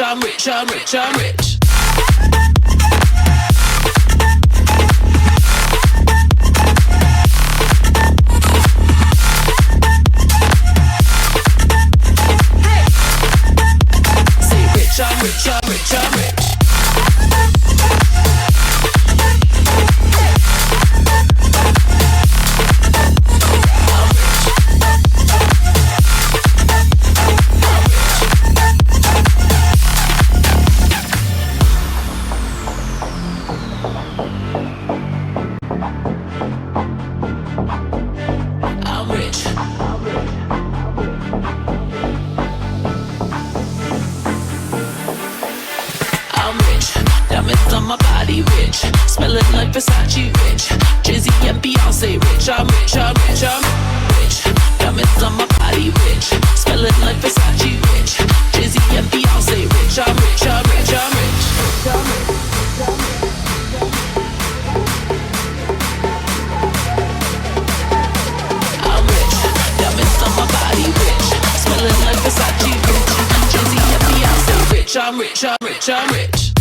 I'm rich, I'm rich, I'm rich. Hey! Say rich, I'm rich, I'm rich, I'm rich. Versace rich, Jay-Z and Beyonce rich. I'm rich, I'm rich, I'm rich. Diamonds on my body rich, smelling like Versace rich, Jay-Z and Beyonce rich. I'm rich, I'm rich, I'm rich. I'm rich, diamonds on my body rich, smelling like Versace rich, Jay-Z and Beyonce rich. I'm rich, I'm rich, I'm rich.